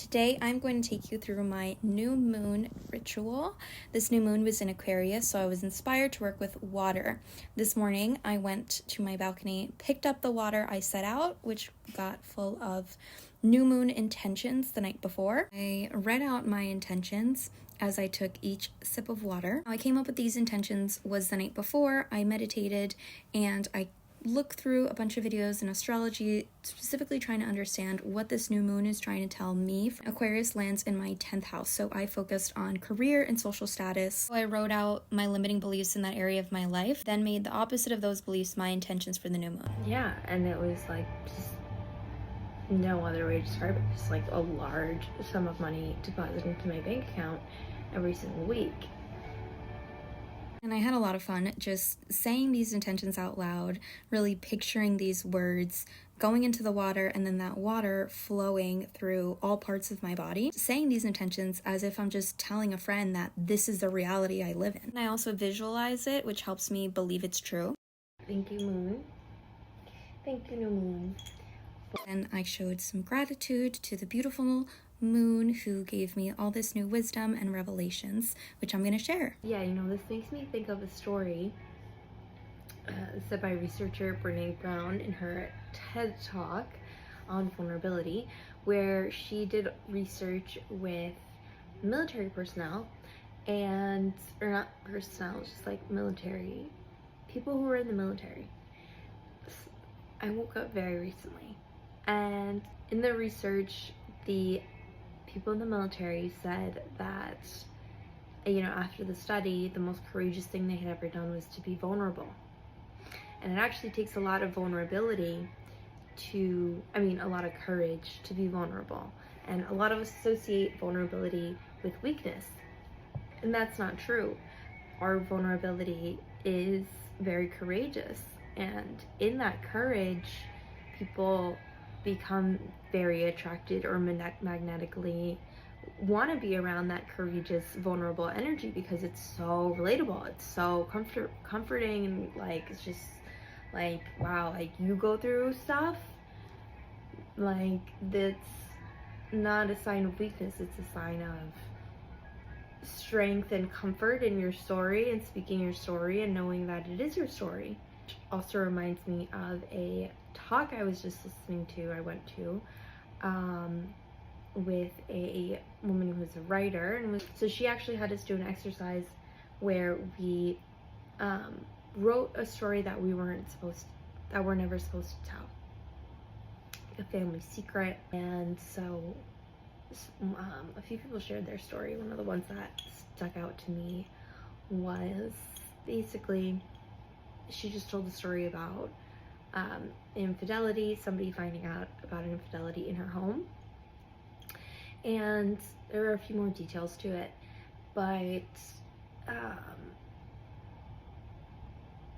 Today I'm going to take you through my new moon ritual. This new moon was in Aquarius, so I was inspired to work with water. This morning I went to my balcony, picked up the water I set out, which got full of new moon intentions the night before. I read out my intentions as I took each sip of water. How I came up with these intentions was the night before I meditated and I look through a bunch of videos in astrology, specifically trying to understand what this new moon is trying to tell me. Aquarius lands in my 10th house, so I focused on career and social status. So I wrote out my limiting beliefs in that area of my life, then made the opposite of those beliefs my intentions for the new moon. Yeah, and it was like just no other way to describe it. Just like a large sum of money deposited into my bank account every single week. And I had a lot of fun just saying these intentions out loud, really picturing these words going into the water and then that water flowing through all parts of my body, saying these intentions as if I'm just telling a friend that this is the reality I live in. And I also visualize it, which helps me believe it's true. Thank you, moon. Thank you, new moon. And I showed some gratitude to the beautiful moon who gave me all this new wisdom and revelations, which I'm going to share. Yeah, this makes me think of a story said by researcher Brene Brown in her TED Talk on vulnerability, where she did research with military personnel or not personnel, just like military people who were in the military. I woke up very recently, and in the research, the people in the military said that, after the study, the most courageous thing they had ever done was to be vulnerable. And it actually takes a lot of vulnerability a lot of courage to be vulnerable. And a lot of us associate vulnerability with weakness. And that's not true. Our vulnerability is very courageous. And in that courage, people become very attracted or magnetically want to be around that courageous, vulnerable energy because it's so relatable. It's so comforting, and it's just wow, you go through stuff, that's not a sign of weakness. It's a sign of strength and comfort in your story and speaking your story and knowing that it is your story. Also reminds me of a talk I was just listening to, I went to, with a woman who was a writer, and so she actually had us do an exercise where we wrote a story that we're never supposed to tell, a family secret. And so a few people shared their story. One of the ones that stuck out to me was basically she just told the story about infidelity, somebody finding out about an infidelity in her home. And there are a few more details to it, but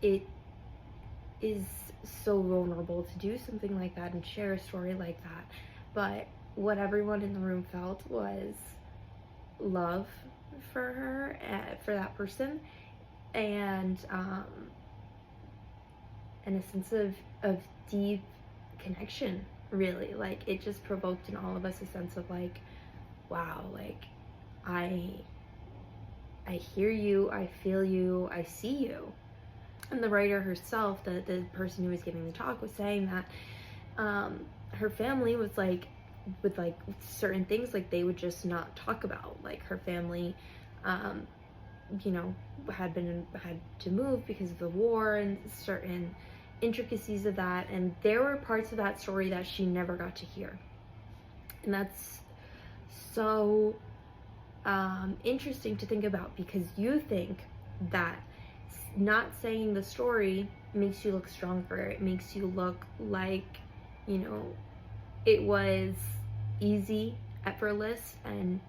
it is so vulnerable to do something like that and share a story like that. But what everyone in the room felt was love for her, for that person, and a sense of deep connection, really. It just provoked in all of us a sense of wow, I hear you, I feel you, I see you. And the writer herself, the person who was giving the talk, was saying that her family was with certain things they would just not talk about. Her family had to move because of the war and certain intricacies of that, and there were parts of that story that she never got to hear. And that's so interesting to think about, because you think that not saying the story makes you look stronger. It makes you look like it was easy, effortless, and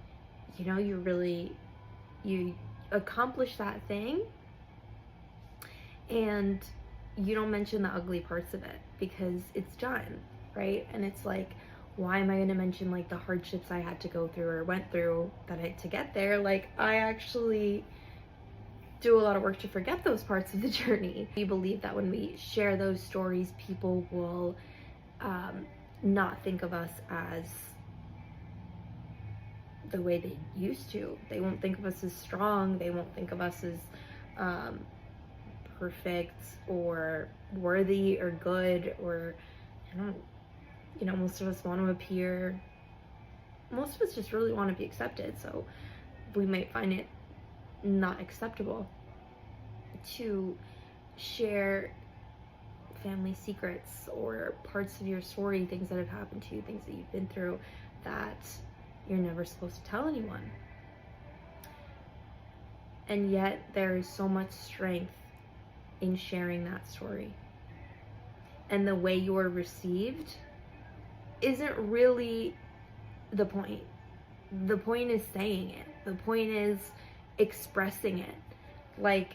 you accomplished that thing, and you don't mention the ugly parts of it because it's done, right? And it's why am I going to mention the hardships I had to go through or went through to get there? I actually do a lot of work to forget those parts of the journey. We believe that when we share those stories, people will not think of us as the way they used to. They won't think of us as strong. They won't think of us as perfect or worthy or good, or most of us want to appear, most of us just really want to be accepted, so we might find it not acceptable to share family secrets or parts of your story, things that have happened to you, things that you've been through that you're never supposed to tell anyone. And yet there is so much strength in sharing that story. And the way you're received isn't really the point. The point is saying it. The point is expressing it. Like,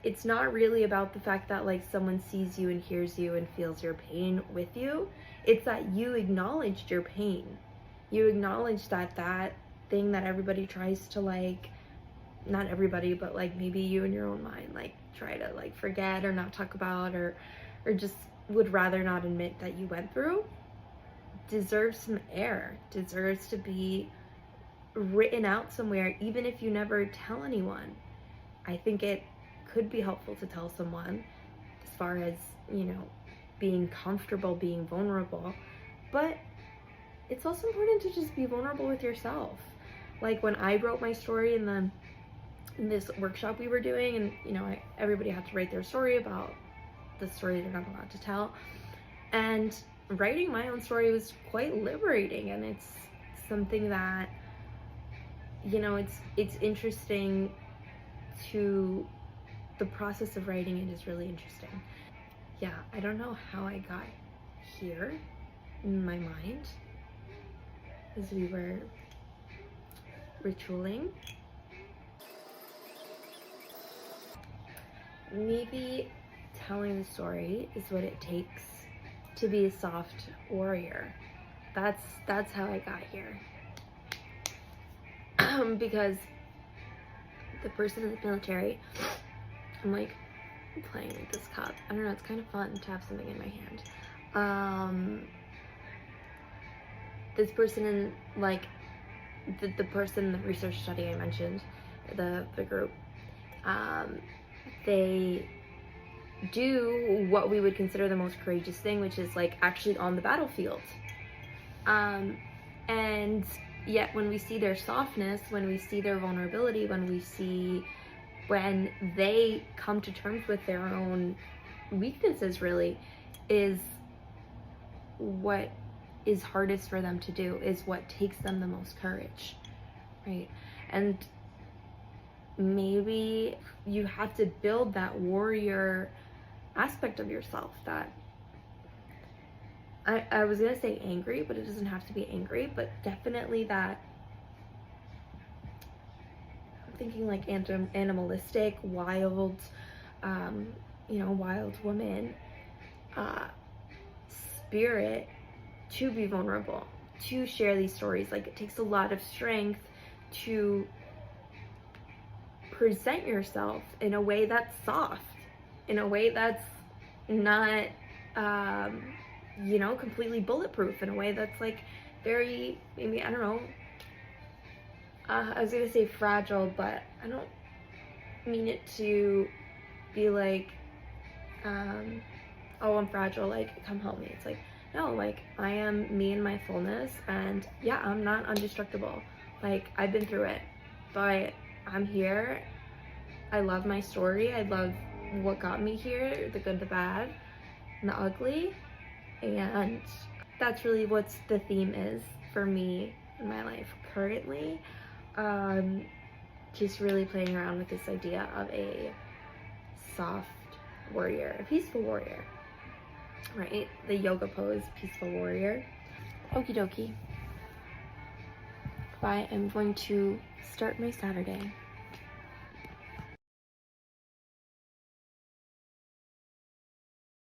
it's not really about the fact that like someone sees you and hears you and feels your pain with you. It's that you acknowledged your pain. You acknowledge that thing that everybody tries to, like, not everybody, but like maybe you in your own mind, like try to like forget or not talk about, or just would rather not admit that you went through, deserves some air, deserves to be written out somewhere, even if you never tell anyone. I think it could be helpful to tell someone as far as, being comfortable, being vulnerable, but it's also important to just be vulnerable with yourself. Like when I wrote my story in this workshop we were doing, and everybody had to write their story about the story they're not allowed to tell, and writing my own story was quite liberating, and it's something that it's interesting to the process of writing it is really interesting. Yeah, I don't know how I got here in my mind as we were ritualing. Maybe telling the story is what it takes to be a soft warrior. That's how I got here. Because the person in the military, I'm like playing with this cup. I don't know, it's kind of fun to have something in my hand. This person in like the person, the research study I mentioned, the group, they do what we would consider the most courageous thing, which is like actually on the battlefield. And yet when we see their softness, when we see their vulnerability, when they come to terms with their own weaknesses, really, is what is hardest for them to do, is what takes them the most courage, right? And maybe you have to build that warrior aspect of yourself, that I was gonna say angry, but it doesn't have to be angry, but definitely that, I'm thinking like animalistic, wild, wild woman spirit to be vulnerable, to share these stories. Like, it takes a lot of strength to present yourself in a way that's soft, in a way that's not completely bulletproof, in a way that's like very, maybe, I don't know, I was gonna say fragile, but I don't mean it to be like, oh, I'm fragile, like, come help me. It's like, no, like, I am me in my fullness, and yeah, I'm not indestructible. Like, I've been through it, but I'm here. I love my story. I love what got me here, the good, the bad, and the ugly. And that's really what the theme is for me in my life currently. Just really playing around with this idea of a soft warrior, a peaceful warrior, right? The yoga pose, peaceful warrior. Okie dokie. I am going to start my Saturday.